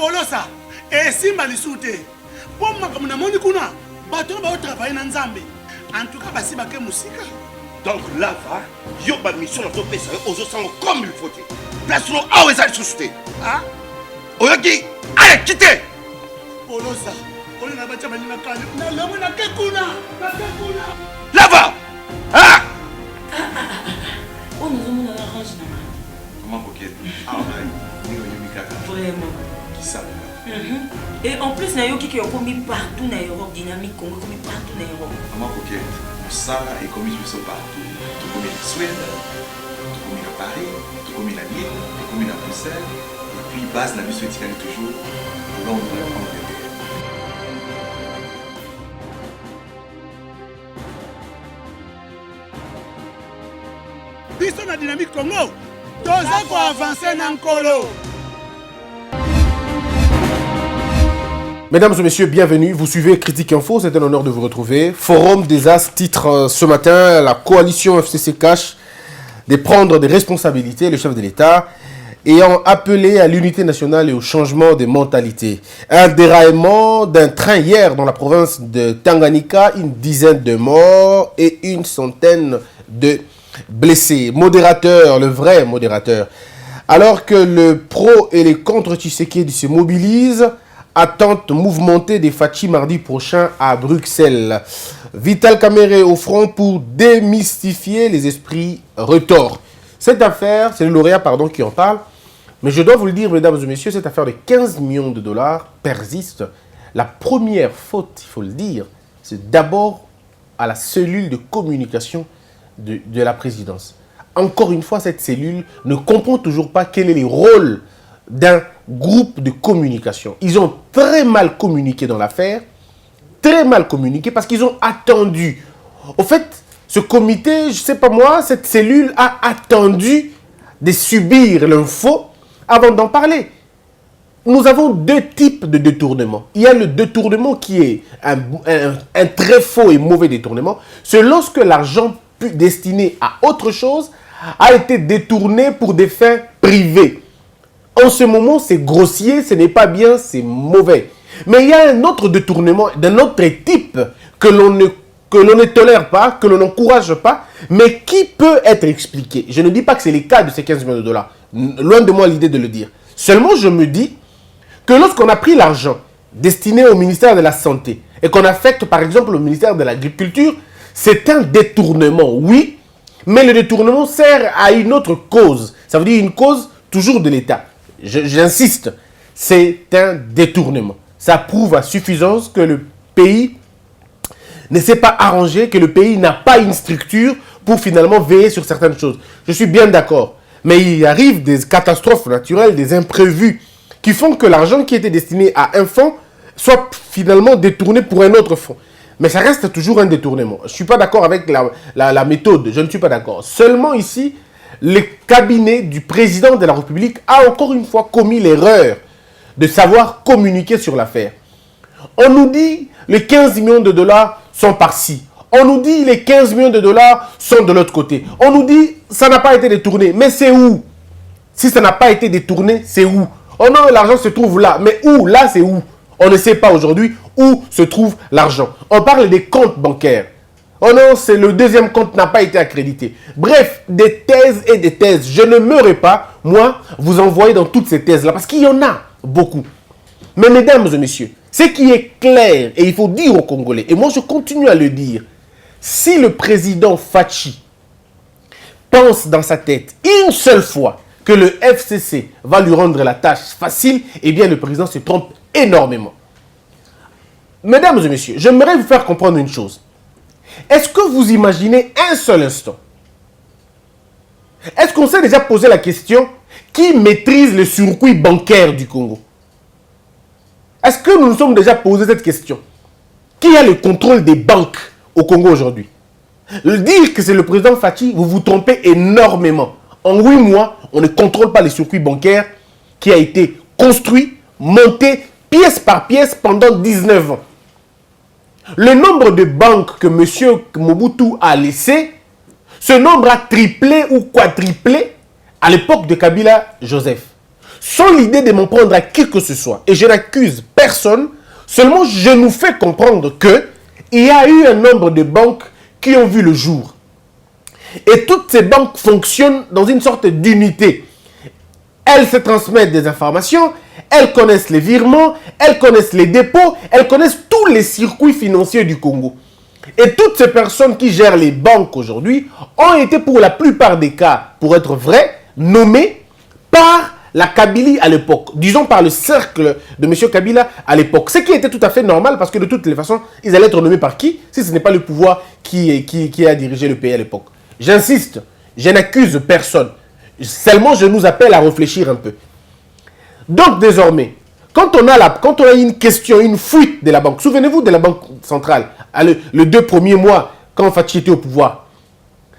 Polosa, et Simba Lissoute. Pour moi, comme on a kuna, bateau va travailler dans Zambé. En tout cas, basi baké musique. Donc là, va, yo ba mission dans ton pays, aux autres comme il faut. Place nous à où est-ce société. Ah? Oyaki, allez, quittez. Polosa, on a battu ma ligne à Kali. Na la mona kekuna, na kekuna. Là-bas. Ah! Oh, nous avons la range. Comment coquette? Ah, ouais. Vraiment. Qui ça? Et en plus, il y a qui ont commis partout dans l'Europe, dynamique, Congo, commis partout dans l'Europe. Comment coquette? Ça est commis partout. Tout comme la Suède, tout comme à Paris, tout comme à Lille, tout comme à Bruxelles. Et puis, base la mission est toujours Londres, Angleterre. Biso na dynamique Congo. Toza ko avancer na nkolo. Mesdames et messieurs, bienvenue. Vous suivez Critique Info, c'est un honneur de vous retrouver. Forum des As titre ce matin, la coalition FCC cache de prendre des responsabilités, le chef de l'État, ayant appelé à l'unité nationale et au changement des mentalités. Un déraillement d'un train hier dans la province de Tanganyika, une dizaine de morts et une centaine de blessés. Modérateur, le vrai modérateur. Alors que le pro et les contre-Tshisekedi se mobilisent, attente mouvementée des Fachi mardi prochain à Bruxelles. Vital Kamerhe au front pour démystifier les esprits retors. Cette affaire, c'est le lauréat qui en parle. Mais je dois vous le dire, mesdames et messieurs, cette affaire de 15 millions de dollars persiste. La première faute, il faut le dire, c'est d'abord à la cellule de communication de la présidence. Encore une fois, cette cellule ne comprend toujours pas quel est le rôle d'un groupe de communication. Ils ont très mal communiqué dans l'affaire, très mal communiqué parce qu'ils ont attendu. Au fait, ce comité, je ne sais pas moi, cette cellule a attendu de subir l'info avant d'en parler. Nous avons deux types de détournement. Il y a le détournement qui est un très faux et mauvais détournement. C'est lorsque l'argent destiné à autre chose a été détourné pour des fins privées. En ce moment, c'est grossier, ce n'est pas bien, c'est mauvais. Mais il y a un autre détournement d'un autre type que l'on ne tolère pas, que l'on n'encourage pas, mais qui peut être expliqué. Je ne dis pas que c'est le cas de ces 15 millions de dollars. Loin de moi l'idée de le dire. Seulement, je me dis que lorsqu'on a pris l'argent destiné au ministère de la Santé et qu'on affecte par exemple au ministère de l'Agriculture, c'est un détournement, oui, mais le détournement sert à une autre cause. Ça veut dire une cause toujours de l'État. J'insiste, c'est un détournement. Ça prouve à suffisance que le pays ne s'est pas arrangé, que le pays n'a pas une structure pour finalement veiller sur certaines choses. Je suis bien d'accord. Mais il arrive des catastrophes naturelles, des imprévus, qui font que l'argent qui était destiné à un fonds soit finalement détourné pour un autre fonds. Mais ça reste toujours un détournement. Je ne suis pas d'accord avec la méthode. Je ne suis pas d'accord. Seulement ici, le cabinet du président de la République a encore une fois commis l'erreur de savoir communiquer sur l'affaire. On nous dit les 15 millions de dollars sont par-ci. On nous dit les 15 millions de dollars sont de l'autre côté. On nous dit ça n'a pas été détourné. Mais c'est où? Si ça n'a pas été détourné, c'est où? Oh non, l'argent se trouve là. Mais où? Là, c'est où? On ne sait pas aujourd'hui où se trouve l'argent. On parle des comptes bancaires. Oh non, c'est le deuxième compte n'a pas été accrédité. Bref, des thèses et des thèses. Je ne m'aurais pas, moi, vous envoyer dans toutes ces thèses-là, parce qu'il y en a beaucoup. Mais mesdames et messieurs, ce qui est clair, et il faut dire aux Congolais, et moi je continue à le dire, si le président Fachi pense dans sa tête une seule fois que le FCC va lui rendre la tâche facile, eh bien le président se trompe énormément. Mesdames et messieurs, j'aimerais vous faire comprendre une chose. Est-ce que vous imaginez un seul instant? Est-ce qu'on s'est déjà posé la question qui maîtrise le circuit bancaire du Congo? Est-ce que nous nous sommes déjà posé cette question? Qui a le contrôle des banques au Congo aujourd'hui? Dire que c'est le président Fachi, vous vous trompez énormément. En 8 mois, on ne contrôle pas le circuit bancaire qui a été construit, monté pièce par pièce pendant 19 ans. Le nombre de banques que M. Mobutu a laissé, ce nombre a triplé ou quadruplé à l'époque de Kabila Joseph. sans l'idée de m'en prendre à qui que ce soit. Et je n'accuse personne, seulement je nous fais comprendre que il y a eu un nombre de banques qui ont vu le jour. Et toutes ces banques fonctionnent dans une sorte d'unité. Elles se transmettent des informations, elles connaissent les virements, elles connaissent les dépôts, elles connaissent tous les circuits financiers du Congo. Et toutes ces personnes qui gèrent les banques aujourd'hui ont été pour la plupart des cas, pour être vrai, nommées par la Kabylie à l'époque. Disons par le cercle de M. Kabila à l'époque. Ce qui était tout à fait normal parce que de toutes les façons, ils allaient être nommés par qui si ce n'est pas le pouvoir qui a dirigé le pays à l'époque. J'insiste, je n'accuse personne. Seulement, je nous appelle à réfléchir un peu. Donc, désormais, quand on a une question, une fuite de la banque, souvenez-vous de la Banque centrale, le 2 premiers mois, quand Fachi était au pouvoir,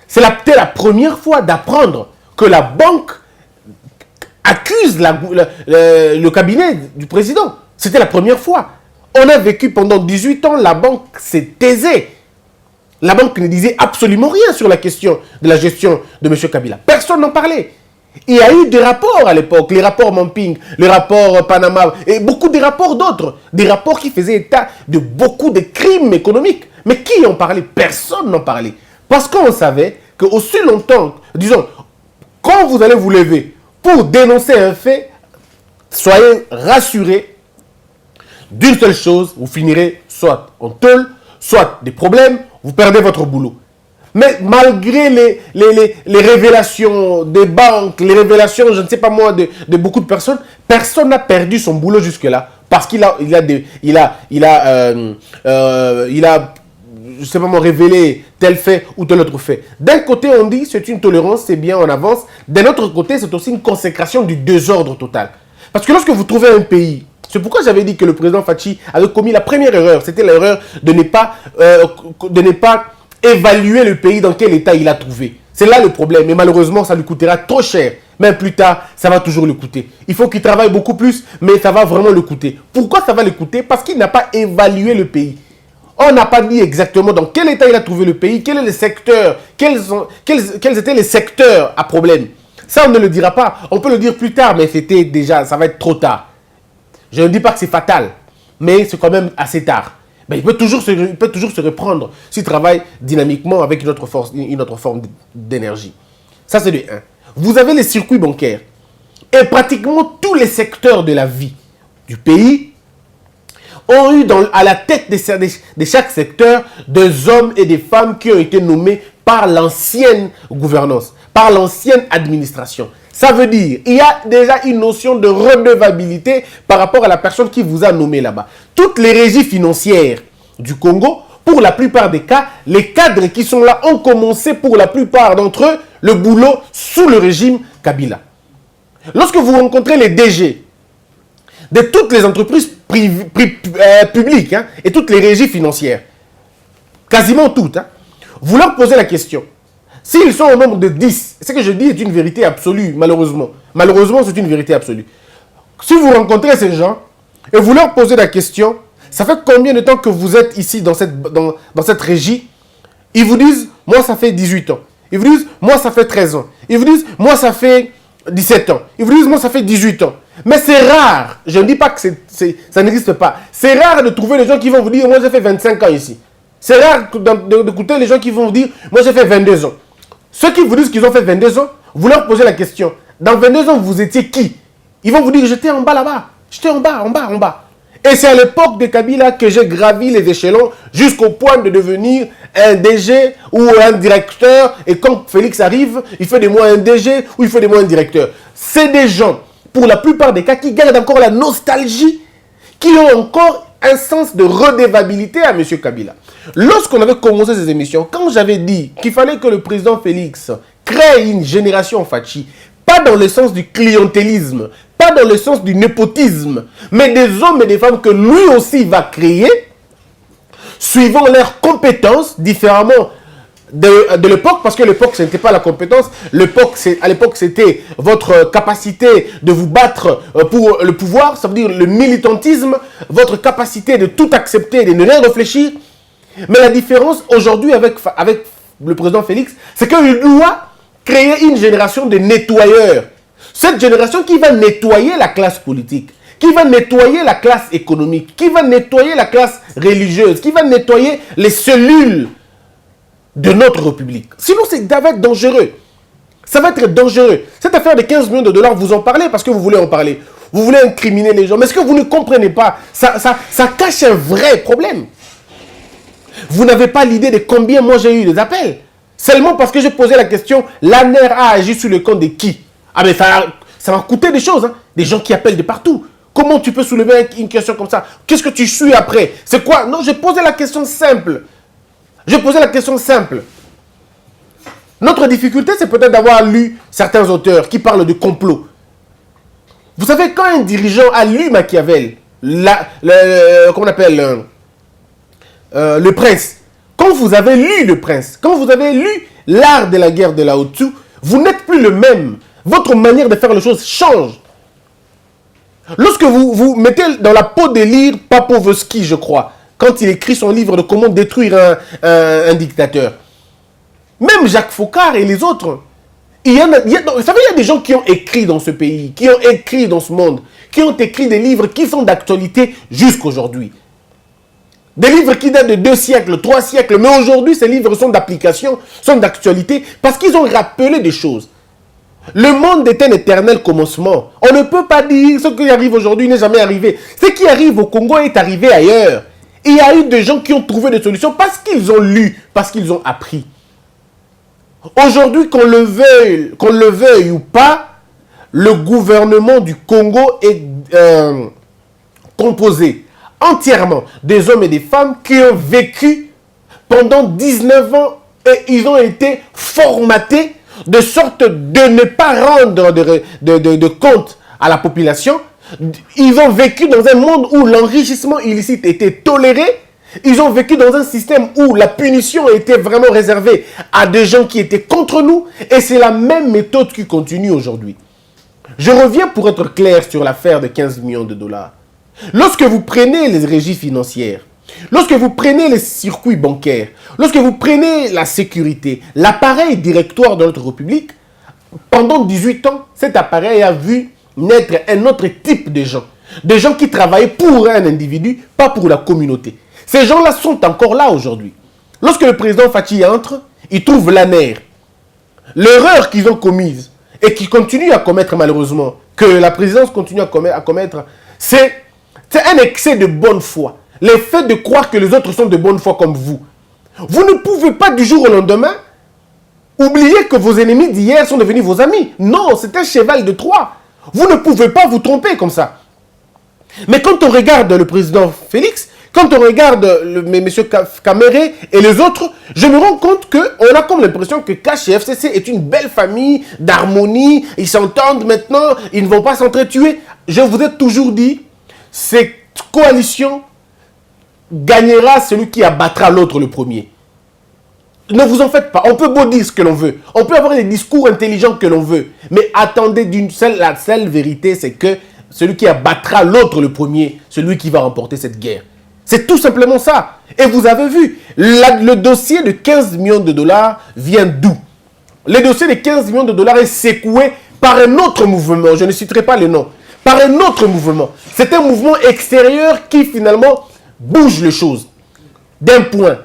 c'est peut-être la première fois d'apprendre que la banque accuse le cabinet du président. C'était la première fois. On a vécu pendant 18 ans, la banque s'est taisée. La banque ne disait absolument rien sur la question de la gestion de M. Kabila. Personne n'en parlait. Il y a eu des rapports à l'époque, les rapports Mamping, les rapports Panama, et beaucoup de rapports d'autres. Des rapports qui faisaient état de beaucoup de crimes économiques. Mais qui en parlait? Personne n'en parlait. Parce qu'on savait qu'aussi longtemps, disons, quand vous allez vous lever pour dénoncer un fait, soyez rassurés d'une seule chose, vous finirez soit en tôle, soit des problèmes, vous perdez votre boulot. Mais malgré les révélations des banques, les révélations, je ne sais pas moi, de beaucoup de personnes, personne n'a perdu son boulot jusque-là. Parce qu'il a, je sais pas moi, révélé tel fait ou tel autre fait. D'un côté, on dit c'est une tolérance, c'est bien, on avance. D'un autre côté, c'est aussi une consécration du désordre total. Parce que lorsque vous trouvez un pays, c'est pourquoi j'avais dit que le président Fachi avait commis la première erreur. C'était l'erreur de ne pas évaluer le pays dans quel état il a trouvé. C'est là le problème. Et malheureusement, ça lui coûtera trop cher. Même plus tard, ça va toujours le coûter. Il faut qu'il travaille beaucoup plus, mais ça va vraiment le coûter. Pourquoi ça va le coûter? Parce qu'il n'a pas évalué le pays. On n'a pas dit exactement dans quel état il a trouvé le pays, quel est le secteur, quels étaient les secteurs à problème. Ça, on ne le dira pas. On peut le dire plus tard, mais c'était déjà, ça va être trop tard. Je ne dis pas que c'est fatal, mais c'est quand même assez tard. Mais il peut toujours se reprendre s'il travaille dynamiquement avec une autre forme d'énergie. Ça, c'est le 1. Vous avez les circuits bancaires. Et pratiquement tous les secteurs de la vie du pays ont eu à la tête de chaque secteur des hommes et des femmes qui ont été nommés par l'ancienne gouvernance, par l'ancienne administration. Ça veut dire qu'il y a déjà une notion de redevabilité par rapport à la personne qui vous a nommé là-bas. Toutes les régies financières du Congo, pour la plupart des cas, les cadres qui sont là ont commencé pour la plupart d'entre eux le boulot sous le régime Kabila. Lorsque vous rencontrez les DG de toutes les entreprises publiques et toutes les régies financières, quasiment toutes, vous leur posez la question. S'ils sont au nombre de 10, ce que je dis est une vérité absolue, malheureusement. Malheureusement, c'est une vérité absolue. Si vous rencontrez ces gens et vous leur posez la question, ça fait combien de temps que vous êtes ici dans cette régie? Ils vous disent, moi ça fait 18 ans. Ils vous disent, moi ça fait 13 ans. Ils vous disent, moi ça fait 17 ans. Ils vous disent, moi ça fait 18 ans. Mais c'est rare, je ne dis pas que ça n'existe pas. C'est rare de trouver les gens qui vont vous dire, moi j'ai fait 25 ans ici. C'est rare d'écouter les gens qui vont vous dire, moi j'ai fait 22 ans. Ceux qui vous disent qu'ils ont fait 22 ans, vous leur posez la question. Dans 22 ans, vous étiez qui? Ils vont vous dire, j'étais en bas là-bas. J'étais en bas. Et c'est à l'époque de Kabila que j'ai gravi les échelons jusqu'au point de devenir un DG ou un directeur. Et quand Félix arrive, il fait de moi un DG ou il fait de moi un directeur. C'est des gens, pour la plupart des cas, qui gardent encore la nostalgie, qui ont encore un sens de redevabilité à M. Kabila. Lorsqu'on avait commencé ces émissions, quand j'avais dit qu'il fallait que le président Félix crée une génération Fachi, pas dans le sens du clientélisme, pas dans le sens du népotisme, mais des hommes et des femmes que lui aussi va créer, suivant leurs compétences, différemment de l'époque, parce que l'époque, ce n'était pas la compétence, à l'époque, c'était votre capacité de vous battre pour le pouvoir, ça veut dire le militantisme, votre capacité de tout accepter, de ne rien réfléchir. Mais la différence aujourd'hui avec le président Félix, c'est qu'il doit créer une génération de nettoyeurs. Cette génération qui va nettoyer la classe politique, qui va nettoyer la classe économique, qui va nettoyer la classe religieuse, qui va nettoyer les cellules de notre République. Sinon, ça va être dangereux. Ça va être dangereux. Cette affaire de 15 millions de dollars, vous en parlez parce que vous voulez en parler. Vous voulez incriminer les gens. Mais ce que vous ne comprenez pas, ça cache un vrai problème. Vous n'avez pas l'idée de combien moi j'ai eu des appels. Seulement parce que j'ai posé la question, l'ANER a agi sur le compte de qui? Ah mais ça va coûter des choses. Hein. Des gens qui appellent de partout. Comment tu peux soulever une question comme ça? Qu'est-ce que tu suis après? C'est quoi? Non, j'ai posé la question simple. J'ai posé la question simple. Notre difficulté, c'est peut-être d'avoir lu certains auteurs qui parlent de complot. Vous savez, quand un dirigeant a lu Machiavel, comment on appelle le Prince, quand vous avez lu le Prince, quand vous avez lu l'art de la guerre de Lao Tzu, vous n'êtes plus le même. Votre manière de faire les choses change. Lorsque vous vous mettez dans la peau de lire Papovski, je crois, quand il écrit son livre de comment détruire un dictateur, même Jacques Foccart et les autres, vous savez, il y a des gens qui ont écrit dans ce pays, qui ont écrit dans ce monde, qui ont écrit des livres qui sont d'actualité jusqu'aujourd'hui. Des livres qui datent de 2 siècles, 3 siècles, mais aujourd'hui, ces livres sont d'application, sont d'actualité, parce qu'ils ont rappelé des choses. Le monde est un éternel commencement. On ne peut pas dire ce qui arrive aujourd'hui n'est jamais arrivé. Ce qui arrive au Congo est arrivé ailleurs. Il y a eu des gens qui ont trouvé des solutions parce qu'ils ont lu, parce qu'ils ont appris. Aujourd'hui, qu'on le veuille ou pas, le gouvernement du Congo est composé entièrement des hommes et des femmes qui ont vécu pendant 19 ans et ils ont été formatés de sorte de ne pas rendre de compte à la population. Ils ont vécu dans un monde où l'enrichissement illicite était toléré. Ils ont vécu dans un système où la punition était vraiment réservée à des gens qui étaient contre nous. Et c'est la même méthode qui continue aujourd'hui. Je reviens pour être clair sur l'affaire de 15 millions de dollars. Lorsque vous prenez les régies financières, lorsque vous prenez les circuits bancaires, lorsque vous prenez la sécurité, l'appareil directoire de notre République, pendant 18 ans, cet appareil a vu naître un autre type de gens. Des gens qui travaillaient pour un individu, pas pour la communauté. Ces gens-là sont encore là aujourd'hui. Lorsque le président Fachi entre, il trouve l'ANER. L'erreur qu'ils ont commise et qu'ils continuent à commettre malheureusement, que la présidence continue à commettre, c'est un excès de bonne foi. Le fait de croire que les autres sont de bonne foi comme vous. Vous ne pouvez pas du jour au lendemain oublier que vos ennemis d'hier sont devenus vos amis. Non, c'est un cheval de Troie. Vous ne pouvez pas vous tromper comme ça. Mais quand on regarde le président Félix, quand on regarde M. Kamere et les autres, je me rends compte qu'on a comme l'impression que Cash et FCC est une belle famille d'harmonie. Ils s'entendent maintenant, ils ne vont pas s'entretuer. Je vous ai toujours dit, cette coalition gagnera celui qui abattra l'autre le premier. Ne vous en faites pas. On peut beau dire ce que l'on veut. On peut avoir des discours intelligents que l'on veut. Mais attendez la seule vérité, c'est que celui qui abattra l'autre le premier, celui qui va remporter cette guerre. C'est tout simplement ça. Et vous avez vu, le dossier de 15 millions de dollars vient d'où? Le dossier de 15 millions de dollars est secoué par un autre mouvement. Je ne citerai pas le nom. Par un autre mouvement. C'est un mouvement extérieur qui finalement bouge les choses. D'un point.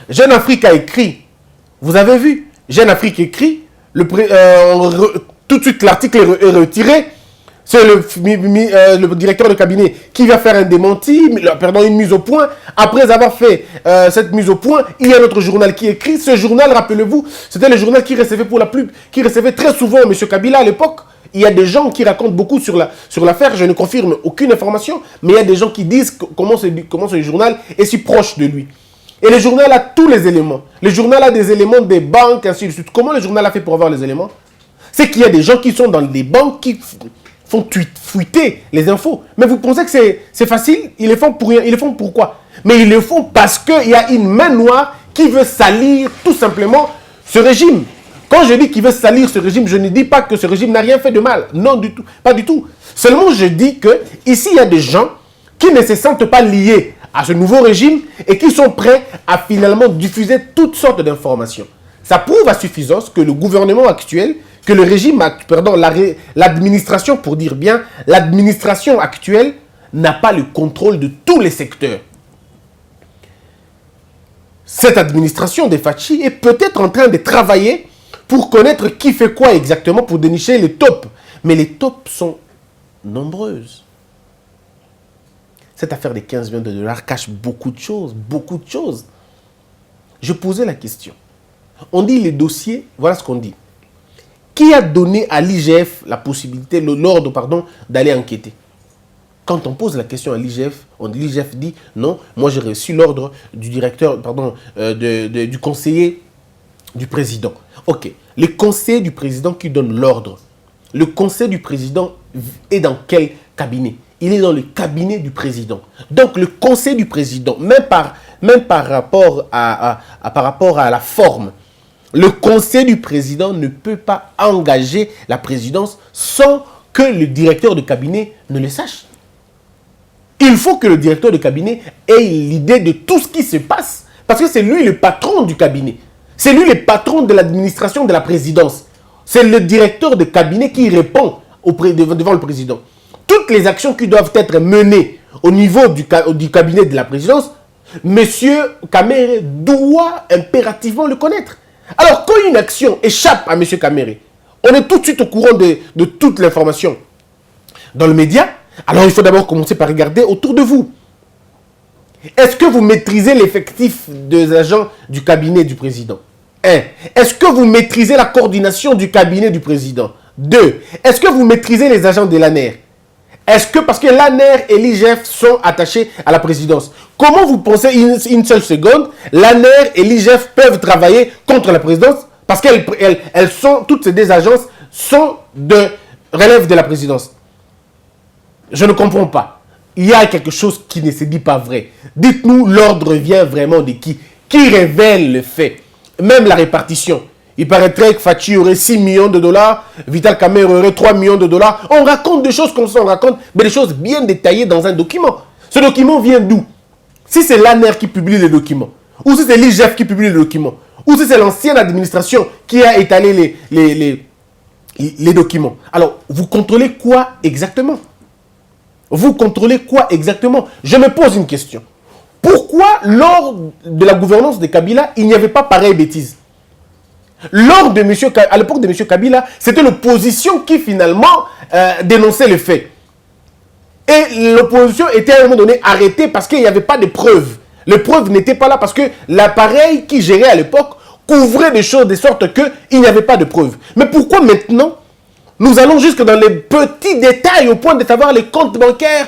Jeune Afrique a écrit. Vous avez vu? Jeune Afrique écrit. Tout de suite l'article est retiré. C'est le directeur de cabinet qui va faire un démenti, une mise au point. Après avoir fait cette mise au point, il y a notre journal qui écrit. Ce journal, rappelez-vous, c'était le journal qui recevait très souvent M. Kabila à l'époque. Il y a des gens qui racontent beaucoup sur l'affaire. Je ne confirme aucune information, mais il y a des gens qui disent comment ce journal est si proche de lui. Et le journal a tous les éléments. Le journal a des éléments des banques, ainsi de suite. Comment le journal a fait pour avoir les éléments? C'est qu'il y a des gens qui sont dans les banques qui font fuiter les infos. Mais vous pensez que c'est facile? Ils le font pour rien. Ils le font pourquoi? Mais ils le font parce qu'il y a une main noire qui veut salir tout simplement ce régime. Quand je dis qu'il veut salir ce régime, je ne dis pas que ce régime n'a rien fait de mal. Non, du tout. Pas du tout. Seulement, je dis que ici, il y a des gens qui ne se sentent pas liés à ce nouveau régime et qui sont prêts à finalement diffuser toutes sortes d'informations. Ça prouve à suffisance que le gouvernement actuel que le régime, pardon, l'administration, pour dire bien, l'administration actuelle n'a pas le contrôle de tous les secteurs. Cette administration des Fachi est peut-être en train de travailler pour connaître qui fait quoi exactement, pour dénicher les tops. Mais les tops sont nombreuses. Cette affaire des 15 millions de dollars cache beaucoup de choses, beaucoup de choses. Je posais la question. On dit les dossiers, voilà ce qu'on dit. Qui a donné à l'IGF la possibilité, l'ordre, pardon, d'aller enquêter? Quand on pose la question à l'IGF, l'IGF dit non, moi j'ai reçu l'ordre du directeur, pardon, du conseiller du président. Ok, le conseiller du président qui donne l'ordre. Le conseiller du président est dans quel cabinet? Il est dans le cabinet du président. Donc le conseil du président, même par rapport à la forme, le conseil du président ne peut pas engager la présidence sans que le directeur de cabinet ne le sache. Il faut que le directeur de cabinet ait l'idée de tout ce qui se passe. Parce que c'est lui le patron du cabinet. C'est lui le patron de l'administration de la présidence. C'est le directeur de cabinet qui répond devant le président. Toutes les actions qui doivent être menées au niveau du cabinet de la présidence, M. Kamere doit impérativement le connaître. Alors, quand une action échappe à M. Kamere, on est tout de suite au courant de toute l'information dans le média. Alors, il faut d'abord commencer par regarder autour de vous. Est-ce que vous maîtrisez l'effectif des agents du cabinet du président? 1. Est-ce que vous maîtrisez la coordination du cabinet du président? 2. Est-ce que vous maîtrisez les agents de l'ANER? Est-ce que, parce que l'ANER et l'IGF sont attachés à la présidence, comment vous pensez une seule seconde, l'ANER et l'IGF peuvent travailler contre la présidence? Parce qu'elles sont, toutes ces deux agences relèvent de la présidence. Je ne comprends pas. Il y a quelque chose qui ne se dit pas vrai. Dites-nous, l'ordre vient vraiment de qui? Qui révèle le fait? Même la répartition. Il paraîtrait que Fachi aurait 6 millions de dollars, Vital Kamerhe aurait 3 millions de dollars. On raconte des choses comme ça, on raconte des choses bien détaillées dans un document. Ce document vient d'où? Si c'est l'ANER qui publie le document, ou si c'est l'IGF qui publie le document, ou si c'est l'ancienne administration qui a étalé les documents. Alors, vous contrôlez quoi exactement? Vous contrôlez quoi exactement? Je me pose une question. Pourquoi, lors de la gouvernance de Kabila, il n'y avait pas pareille bêtise? À l'époque de M. Kabila, c'était l'opposition qui finalement dénonçait le fait. Et l'opposition était à un moment donné arrêtée parce qu'il n'y avait pas de preuves. Les preuves n'étaient pas là parce que l'appareil qui gérait à l'époque couvrait des choses de sorte qu'il n'y avait pas de preuves. Mais pourquoi maintenant nous allons jusque dans les petits détails au point de savoir les comptes bancaires?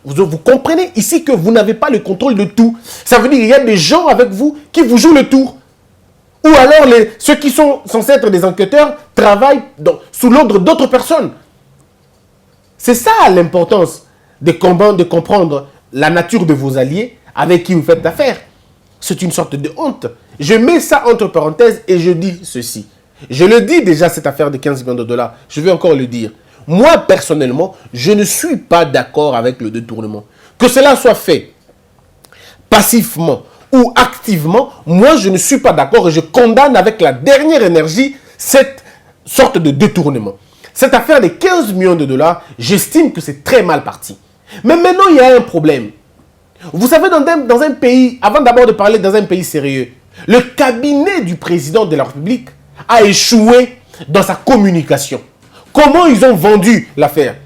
Vous comprenez ici que vous n'avez pas le contrôle de tout. Ça veut dire qu'il y a des gens avec vous qui vous jouent le tour. Ou alors ceux qui sont censés être des enquêteurs travaillent sous l'ordre d'autres personnes. C'est ça l'importance de comprendre la nature de vos alliés avec qui vous faites affaire. C'est une sorte de honte. Je mets ça entre parenthèses et je dis ceci. Je le dis déjà, cette affaire de 15 millions de dollars. Je vais encore le dire. Moi, personnellement, je ne suis pas d'accord avec le détournement. Que cela soit fait passivement ou activement, moi, je ne suis pas d'accord et je condamne avec la dernière énergie cette sorte de détournement. Cette affaire de 15 millions de dollars, j'estime que c'est très mal parti. Mais maintenant, il y a un problème. Vous savez, dans un pays, avant d'abord de parler dans un pays sérieux, le cabinet du président de la République a échoué dans sa communication. Comment ils ont vendu l'affaire?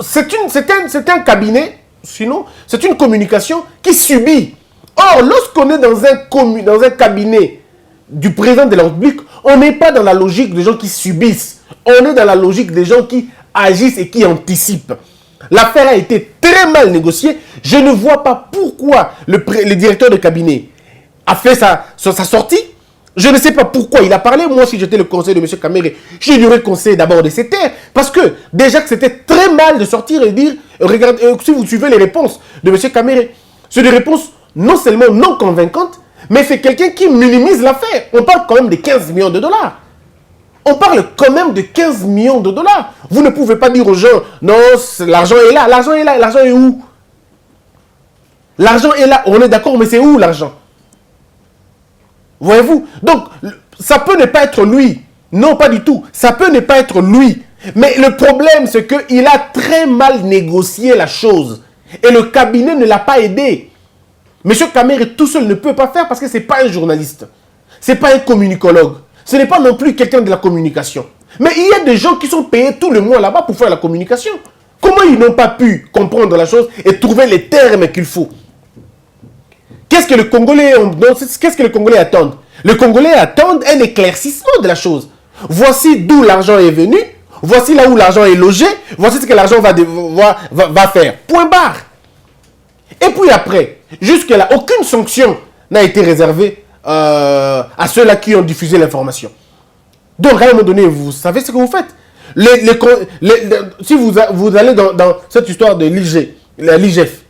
C'est un cabinet, sinon, c'est une communication qui subit. Or, lorsqu'on est dans un cabinet du président de la République, on n'est pas dans la logique des gens qui subissent. On est dans la logique des gens qui agissent et qui anticipent. L'affaire a été très mal négociée. Je ne vois pas pourquoi le directeur de cabinet a fait sa sortie. Je ne sais pas pourquoi il a parlé. Moi, si j'étais le conseiller de M. Kamere, je lui aurais conseillé d'abord de se taire. Parce que déjà que c'était très mal de sortir et dire, regardez, si vous suivez les réponses de M. Kamere, c'est des réponses non seulement non convaincantes, mais c'est quelqu'un qui minimise l'affaire. On parle quand même de 15 millions de dollars. On parle quand même de 15 millions de dollars. Vous ne pouvez pas dire aux gens, non, l'argent est là. L'argent est là. L'argent est où? L'argent est là. On est d'accord, mais c'est où l'argent? Voyez-vous? Donc, ça peut ne pas être lui Non, pas du tout. Ça peut ne pas être lui. Mais le problème, c'est qu'il a très mal négocié la chose. Et le cabinet ne l'a pas aidé. Monsieur Kamere tout seul ne peut pas faire parce que ce n'est pas un journaliste. Ce n'est pas un communicologue. Ce n'est pas non plus quelqu'un de la communication. Mais il y a des gens qui sont payés tout le mois là-bas pour faire la communication. Comment ils n'ont pas pu comprendre la chose et trouver les termes qu'il faut? Qu'est-ce que les Congolais attendent? Les Congolais attendent un éclaircissement de la chose. Voici d'où l'argent est venu. Voici là où l'argent est logé. Voici ce que l'argent va faire. Point barre. Et puis après, jusque-là, aucune sanction n'a été réservée à ceux-là qui ont diffusé l'information. Donc, à un moment donné, vous savez ce que vous faites. Si vous allez dans cette histoire de l'IGF,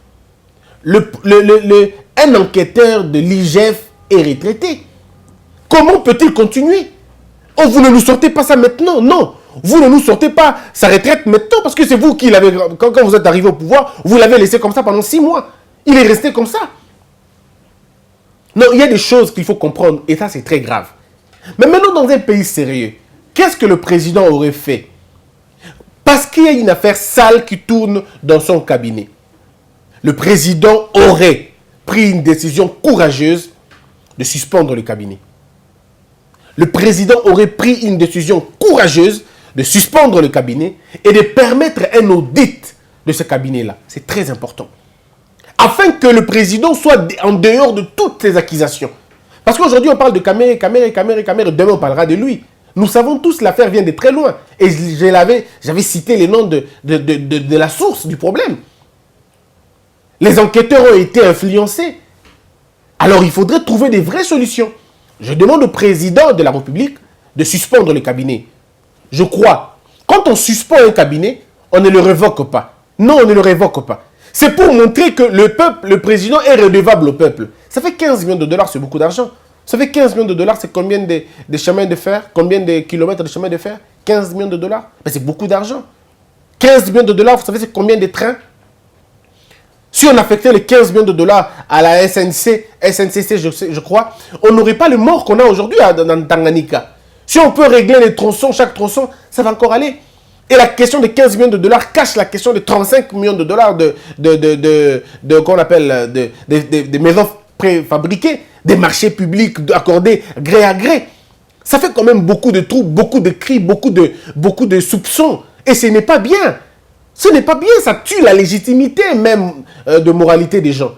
un enquêteur de l'IGF est retraité. Comment peut-il continuer? Oh, vous ne nous sortez pas ça maintenant. Non, vous ne nous sortez pas sa retraite maintenant parce que c'est vous qui l'avez, quand vous êtes arrivé au pouvoir, vous l'avez laissé comme ça pendant 6 mois. Il est resté comme ça. Non, il y a des choses qu'il faut comprendre et ça c'est très grave. Mais maintenant dans un pays sérieux, qu'est-ce que le président aurait fait? Parce qu'il y a une affaire sale qui tourne dans son cabinet. Le président aurait pris une décision courageuse de suspendre le cabinet. Le président aurait pris une décision courageuse de suspendre le cabinet et de permettre un audit de ce cabinet-là. C'est très important. Afin que le président soit en dehors de toutes ces accusations. Parce qu'aujourd'hui, on parle de Kamere, demain on parlera de lui. Nous savons tous l'affaire vient de très loin. Et j'avais cité les noms de la source du problème. Les enquêteurs ont été influencés. Alors, il faudrait trouver des vraies solutions. Je demande au président de la République de suspendre le cabinet. Je crois, quand on suspend un cabinet, on ne le révoque pas. Non, on ne le révoque pas. C'est pour montrer que le peuple, le président est redevable au peuple. Ça fait 15 millions de dollars, c'est beaucoup d'argent. Ça fait 15 millions de dollars, c'est combien de chemins de fer? Combien de kilomètres de chemin de fer? 15 millions de dollars. Mais c'est beaucoup d'argent. 15 millions de dollars, vous savez, c'est combien de trains? Si on affectait les 15 millions de dollars à la SNCC, je crois, on n'aurait pas le mort qu'on a aujourd'hui dans Tanganyika. Si on peut régler les tronçons, chaque tronçon, ça va encore aller. Et la question de 15 millions de dollars cache la question de 35 millions de dollars qu'on appelle des maisons préfabriquées, des marchés publics accordés gré à gré. Ça fait quand même beaucoup de troubles, beaucoup de cris, beaucoup de soupçons. Et ce n'est pas bien. Ce n'est pas bien, ça tue la légitimité même de moralité des gens.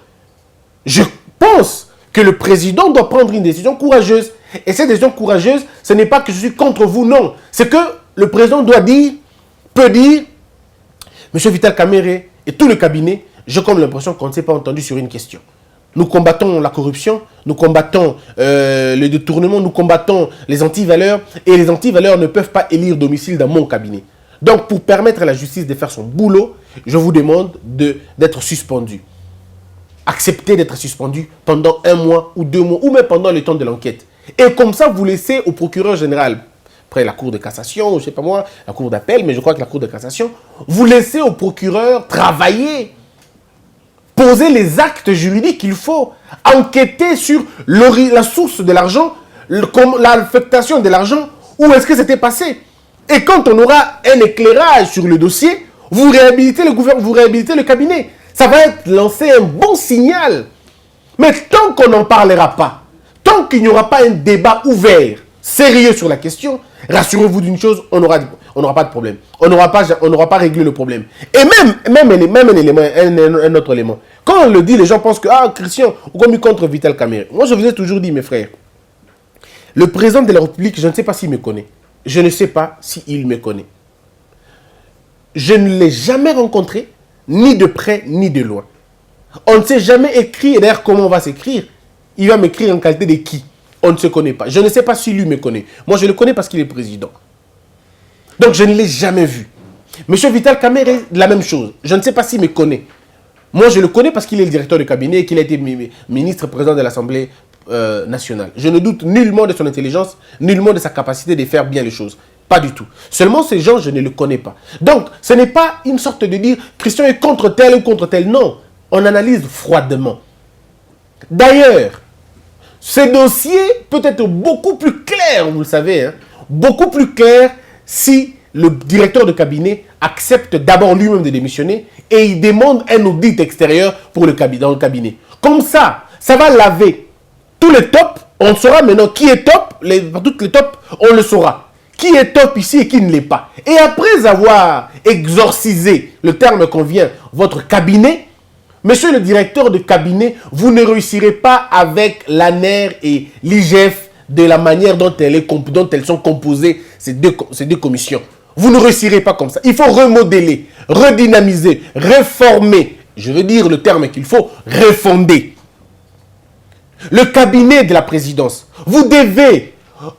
Je pense que le président doit prendre une décision courageuse. Et cette décision courageuse, ce n'est pas que je suis contre vous, non. C'est que le président peut dire, Monsieur Vital Kamere et tout le cabinet, j'ai comme l'impression qu'on ne s'est pas entendu sur une question. Nous combattons la corruption, nous combattons le détournement, nous combattons les antivaleurs. Et les antivaleurs ne peuvent pas élire domicile dans mon cabinet. Donc, pour permettre à la justice de faire son boulot, je vous demande d'être suspendu. Acceptez d'être suspendu pendant 1 mois ou 2 mois, ou même pendant le temps de l'enquête. Et comme ça, vous laissez au procureur général, après la cour de cassation, je ne sais pas moi, la cour d'appel, mais je crois que la cour de cassation, vous laissez au procureur travailler, poser les actes juridiques qu'il faut, enquêter sur la source de l'argent, l'affectation de l'argent, où est-ce que c'était passé. Et quand on aura un éclairage sur le dossier, vous réhabilitez le gouvernement, vous réhabilitez le cabinet. Ça va être lancé un bon signal. Mais tant qu'on n'en parlera pas, tant qu'il n'y aura pas un débat ouvert, sérieux sur la question, rassurez-vous d'une chose, on n'aura pas de problème. On n'aura pas réglé le problème. Et même un autre élément. Quand on le dit, les gens pensent que Christian, on commis contre Vital Kamere. Moi, je vous ai toujours dit, mes frères, le président de la République, je ne sais pas s'il me connaît. Je ne sais pas s'il me connaît. Je ne l'ai jamais rencontré, ni de près, ni de loin. On ne s'est jamais écrit, et d'ailleurs, comment on va s'écrire? Il va m'écrire en qualité de qui? On ne se connaît pas. Je ne sais pas si lui me connaît. Moi, je le connais parce qu'il est président. Donc, je ne l'ai jamais vu. Monsieur Vital Kamere, la même chose. Je ne sais pas s'il me connaît. Moi, je le connais parce qu'il est le directeur de cabinet et qu'il a été ministre président de l'Assemblée nationale. Je ne doute nullement de son intelligence, nullement de sa capacité de faire bien les choses. Pas du tout. Seulement, ces gens, je ne les connais pas. Donc, ce n'est pas une sorte de dire Christian est contre tel ou contre tel. Non. On analyse froidement. D'ailleurs, ce dossier peut être beaucoup plus clair, vous le savez. Hein. beaucoup plus claires si le directeur de cabinet accepte d'abord lui-même de démissionner et il demande un audit extérieur pour le cabinet, dans le cabinet. Comme ça, ça va laver tous les tops. On saura maintenant qui est top, toutes les tops, on le saura. Qui est top ici et qui ne l'est pas. Et après avoir exorcisé, le terme convient, votre cabinet, monsieur le directeur de cabinet, vous ne réussirez pas avec l'ANER et l'IGF de la manière dont elles sont composées, ces deux commissions. Vous ne réussirez pas comme ça. Il faut remodeler, redynamiser, réformer. Je veux dire le terme qu'il faut, refonder. Le cabinet de la présidence, vous devez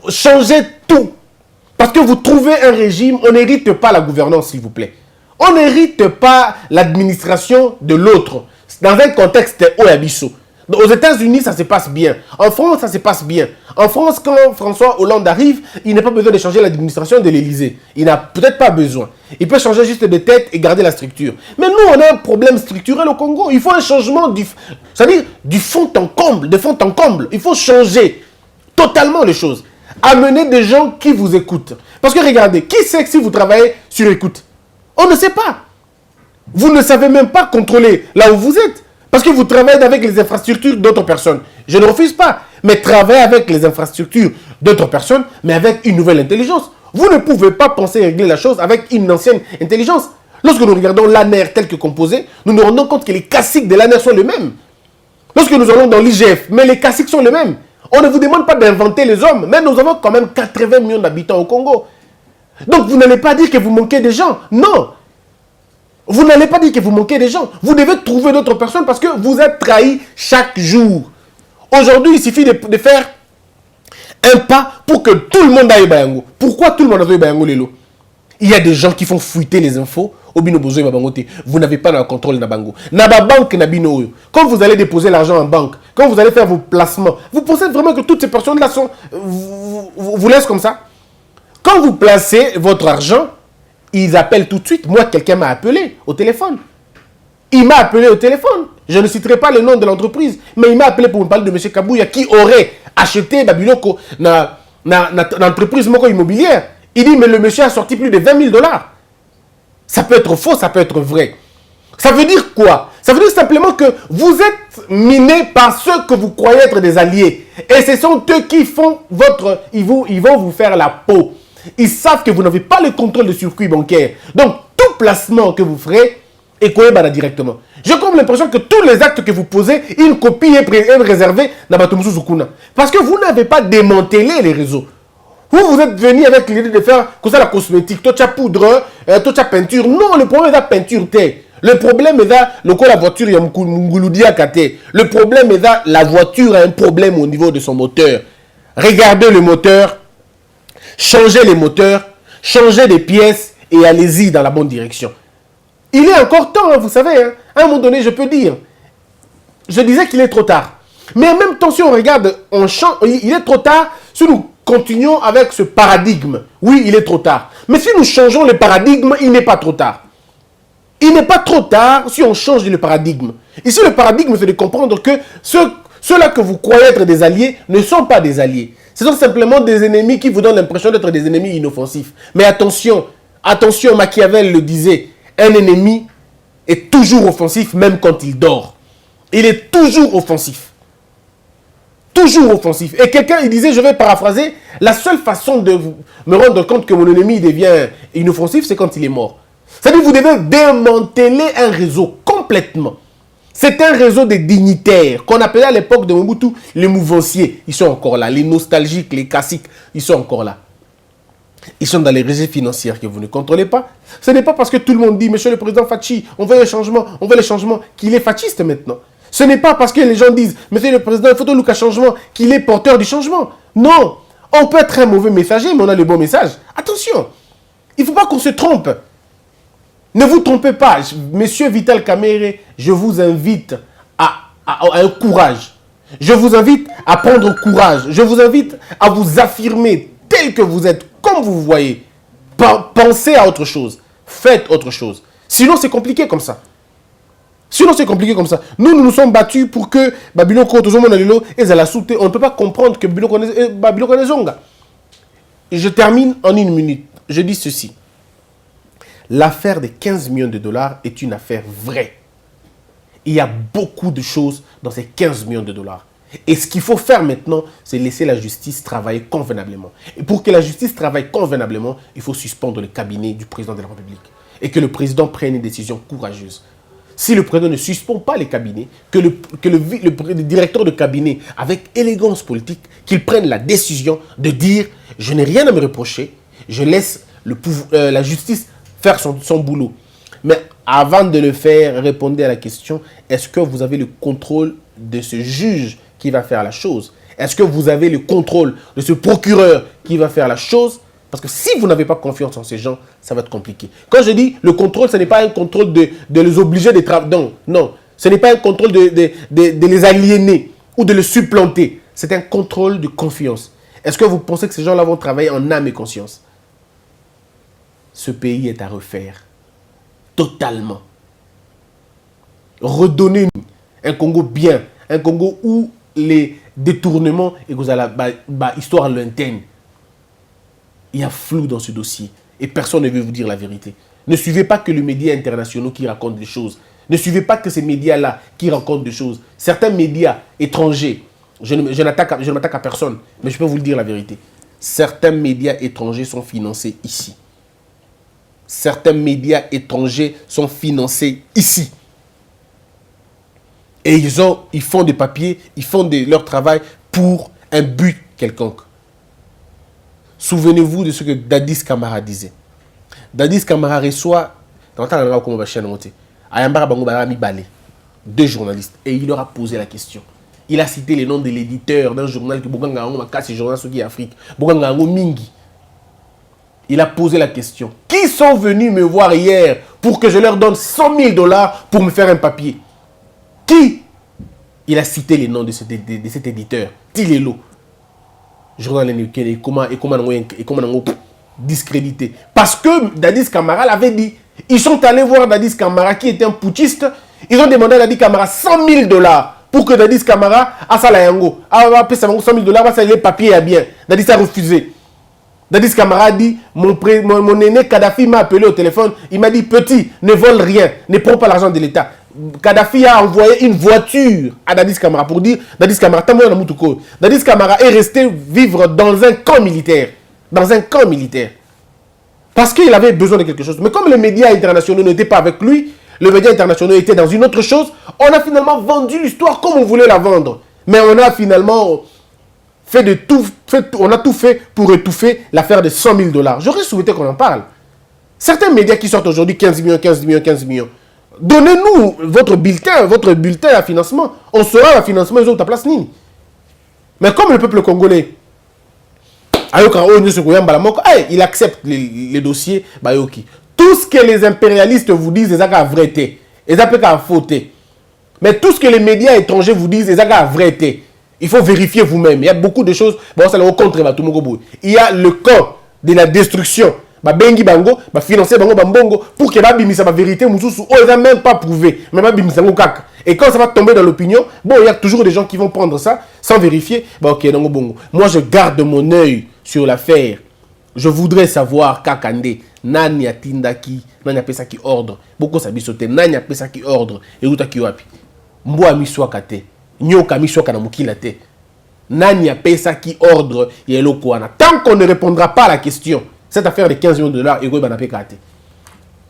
changer tout. Parce que vous trouvez un régime, on n'hérite pas la gouvernance, s'il vous plaît. On n'hérite pas l'administration de l'autre. Dans un contexte Oyabiso. Aux États-Unis, ça se passe bien. En France, ça se passe bien. En France, quand François Hollande arrive, il n'a pas besoin de changer l'administration de l'Élysée. Il n'a peut-être pas besoin. Il peut changer juste de tête et garder la structure. Mais nous, on a un problème structurel au Congo. Il faut un changement c'est-à-dire du fond en comble, de fond en comble. Il faut changer totalement les choses. Amener des gens qui vous écoutent. Parce que regardez, qui sait que si vous travaillez sur écoute? On ne sait pas. Vous ne savez même pas contrôler là où vous êtes. Parce que vous travaillez avec les infrastructures d'autres personnes. Je ne refuse pas. Mais travaillez avec les infrastructures d'autres personnes, mais avec une nouvelle intelligence. Vous ne pouvez pas penser régler la chose avec une ancienne intelligence. Lorsque nous regardons l'ANER tel que composé, nous nous rendons compte que les caciques de l'ANER sont les mêmes. Lorsque nous allons dans l'IGF, mais les caciques sont les mêmes. On ne vous demande pas d'inventer les hommes, mais nous avons quand même 80 millions d'habitants au Congo. Donc vous n'allez pas dire que vous manquez des gens. Non. Vous n'allez pas dire que vous manquez des gens. Vous devez trouver d'autres personnes parce que vous êtes trahis chaque jour. Aujourd'hui, il suffit de faire un pas pour que tout le monde aille Bayango. Pourquoi tout le monde aille Bayango, Lelo? Il y a des gens qui font fuiter les infos. Vous n'avez pas le contrôle de Bango. Quand vous allez déposer l'argent en banque, quand vous allez faire vos placements, vous pensez vraiment que toutes ces personnes-là vous laissent comme ça? Quand vous placez votre argent, ils appellent tout de suite. Moi, quelqu'un m'a appelé au téléphone. Il m'a appelé au téléphone. Je ne citerai pas le nom de l'entreprise, mais il m'a appelé pour me parler de M. Kabouya qui aurait acheté Babiloko dans l'entreprise immobilière. Il dit, mais le monsieur a sorti plus de 20 000 $. Ça peut être faux, ça peut être vrai. Ça veut dire quoi? Ça veut dire simplement que vous êtes minés par ceux que vous croyez être des alliés. Et ce sont eux qui font ils vont vous faire la peau. Ils savent que vous n'avez pas le contrôle de circuit bancaire. Donc, tout placement que vous ferez est Koyebana directement. J'ai comme l'impression que tous les actes que vous posez, une copie est réservée dans Batomusu Sukuna. Parce que vous n'avez pas démantelé les réseaux. Vous êtes venu avec l'idée de faire comme ça la cosmétique, toute la poudre, toute la peinture. Non, le problème est la peinture. Le problème est là, la voiture, il y a le problème est là, la voiture a un problème au niveau de son moteur. Regardez le moteur. Changez les moteurs, changez des pièces et allez-y dans la bonne direction. Il est encore temps, hein, vous savez. Hein, à un moment donné, je peux dire. Je disais qu'il est trop tard. Mais en même temps, si on regarde, il est trop tard si nous continuons avec ce paradigme. Oui, il est trop tard. Mais si nous changeons le paradigme, il n'est pas trop tard. Il n'est pas trop tard si on change le paradigme. Ici, le paradigme, c'est de comprendre que ceux-là que vous croyez être des alliés ne sont pas des alliés. Ce sont simplement des ennemis qui vous donnent l'impression d'être des ennemis inoffensifs. Mais attention, attention, Machiavel le disait, un ennemi est toujours offensif même quand il dort. Il est toujours offensif. Toujours offensif. Et quelqu'un, il disait, je vais paraphraser, la seule façon de me rendre compte que mon ennemi devient inoffensif, c'est quand il est mort. C'est-à-dire que vous devez démanteler un réseau complètement. C'est un réseau de dignitaires qu'on appelait à l'époque de Mobutu les mouvanciers. Ils sont encore là. Les nostalgiques, les classiques, ils sont encore là. Ils sont dans les régies financières que vous ne contrôlez pas. Ce n'est pas parce que tout le monde dit, monsieur le président Fachi, on veut les changements, qu'il est fasciste maintenant. Ce n'est pas parce que les gens disent, monsieur le président, il faut tout le changement, qu'il est porteur du changement. Non, on peut être un mauvais messager, mais on a le bon message. Attention, il ne faut pas qu'on se trompe. Ne vous trompez pas, monsieur Vital Kamerhe, je vous invite à un courage. Je vous invite à prendre courage. Je vous invite à vous affirmer tel que vous êtes, comme vous voyez. Pensez à autre chose. Faites autre chose. Sinon, c'est compliqué comme ça. Nous nous sommes battus pour que Babiloko, tout le monde et la soute, on ne peut pas comprendre que Babiloko est zonga. je termine en 1 minute. Je dis ceci. L'affaire des 15 millions de dollars est une affaire vraie. Il y a beaucoup de choses dans ces 15 millions de dollars. Et ce qu'il faut faire maintenant, c'est laisser la justice travailler convenablement. Et pour que la justice travaille convenablement, il faut suspendre le cabinet du président de la République. Et que le président prenne une décision courageuse. Si le président ne suspend pas les cabinets, que le directeur de cabinet, avec élégance politique, qu'il prenne la décision de dire « je n'ai rien à me reprocher, je laisse la justice faire son boulot ». Mais avant de le faire, répondez à la question, est-ce que vous avez le contrôle de ce juge qui va faire la chose? Est-ce que vous avez le contrôle de ce procureur qui va faire la chose? Parce que si vous n'avez pas confiance en ces gens, ça va être compliqué. Quand je dis le contrôle, ce n'est pas un contrôle de les obliger de travailler. Non, ce n'est pas un contrôle de les aliéner ou de les supplanter. C'est un contrôle de confiance. Est-ce que vous pensez que ces gens-là vont travailler en âme et conscience? Ce pays est à refaire. Totalement. Redonnez-nous un Congo bien. Un Congo où les détournements et que vous avez histoire lointaine. Il y a flou dans ce dossier. Et personne ne veut vous dire la vérité. Ne suivez pas que les médias internationaux qui racontent des choses. Ne suivez pas que ces médias-là qui racontent des choses. Certains médias étrangers, je ne m'attaque à personne, mais je peux vous le dire la vérité. Certains médias étrangers sont financés ici. Certains médias étrangers sont financés ici. Et ils font des papiers, ils font leur travail pour un but quelconque. Souvenez-vous de ce que Dadis Camara disait. Dadis Camara reçoit, deux journalistes, et il leur a posé la question. Il a cité les noms de l'éditeur d'un journal qui est journal qui Afrique. Mingi. Il a posé la question. Qui sont venus me voir hier pour que je leur donne 100 000 $ pour me faire un papier? Qui? Il a cité les noms de cet éditeur. Tilelo. Journal et comment discrédité. Parce que Dadis Camara l'avait dit. Ils sont allés voir Dadis Camara qui était un putschiste. Ils ont demandé à Dadis Camara 100 000 $ pour que Dadis Camara a ça la yango. Ah, 100 000 $, ça les papiers à bien. Dadis a refusé. Dadis Camara a dit, mon aîné Kadhafi m'a appelé au téléphone. Il m'a dit, petit, ne vole rien, ne prends pas l'argent de l'État. Kadhafi a envoyé une voiture à Dadis Camara pour dire, Dadis Camara, Dadis Camara est resté vivre dans un camp militaire. Dans un camp militaire. Parce qu'il avait besoin de quelque chose. Mais comme les médias internationaux n'étaient pas avec lui, les médias internationaux étaient dans une autre chose, on a finalement vendu l'histoire comme on voulait la vendre. Mais on a finalement on a tout fait pour étouffer l'affaire de 100 000 $. J'aurais souhaité qu'on en parle. Certains médias qui sortent aujourd'hui 15 millions, 15 millions, 15 millions. Donnez-nous votre bulletin à financement. On saura le financement ils ont ta place ni. Mais comme le peuple congolais, il accepte les dossiers. Tout ce que les impérialistes vous disent, c'est la vérité. Ils appellent la faute. Mais tout ce que les médias étrangers vous disent, c'est la vérité. Il faut vérifier vous-même. Il y a beaucoup de choses. Il y a le camp de la destruction. Bengi bango, financer bango bambongo pour que babimisa la vérité mususu ils n'ont même pas prouvé. Mais babimisa kaka. Et quand ça va tomber dans l'opinion, bon, il y a toujours des gens qui vont prendre ça sans vérifier. Ok, non bongo. Moi je garde mon œil sur l'affaire. Je voudrais savoir kakande nani atindaki, nani apesa ki ordre. Beaucoup ça bisote nani apesa ki ordre. Et uta ki wapi. Mbo amiswa kate. Nyoka miswa kana mukila te. Nani apesa ki ordre yeloko wana. Tant qu'on ne répondra pas à la question, cette affaire de 15 millions de $,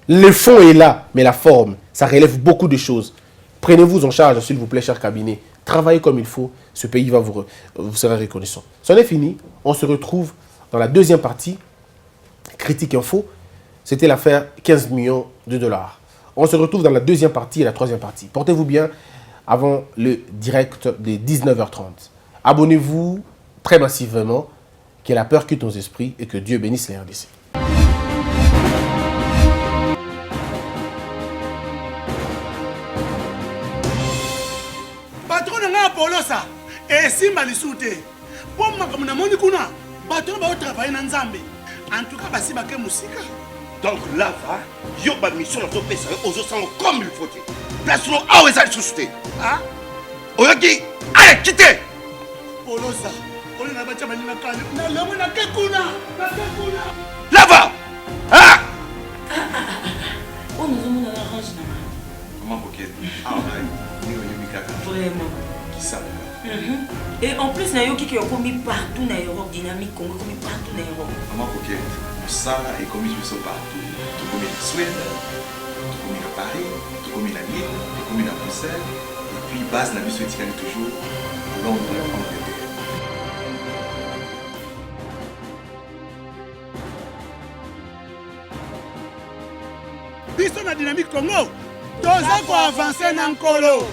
le fond est là, mais la forme, ça relève beaucoup de choses. Prenez-vous en charge, s'il vous plaît, cher cabinet. Travaillez comme il faut, ce pays va vous sera reconnaissant. C'en est fini, on se retrouve dans la deuxième partie, Critique Info. C'était l'affaire 15 millions de $. On se retrouve dans la deuxième partie et la troisième partie. Portez-vous bien avant le direct de 19h30. Abonnez-vous très massivement. Que la peur quitte nos esprits et que Dieu bénisse les RDC. Patron n'a pas ça. Et si Malisouté, pour moi comme namoni kuna, patron va travailler dans Nzambe. En tout cas, basi baké musika. Donc là va, yo ba mission na to pesa aux sango comme il faut. Place no aweza susté. Ah? Oyoki, allez quitter. Polosa. bakoni na bacha baninga kale na longo na kekuna Lava! Ah! Oh, nous avons la range na ma. Comment coquette? Ah ouais, ni oyebi kaka. Vraiment. Qui ça? Et en plus, na yo qui est commis partout na Europe, dynamique Congo commis partout na Europe. Comment coquette? Ça est commis partout. Tout comme en Suède, tout comme à Paris, tout comme à Lille, tout comme à Bruxelles. Et puis base na biso etikali toujours Londres, Angleterre. biso na dynamique Congo toza ko avancer na nkolo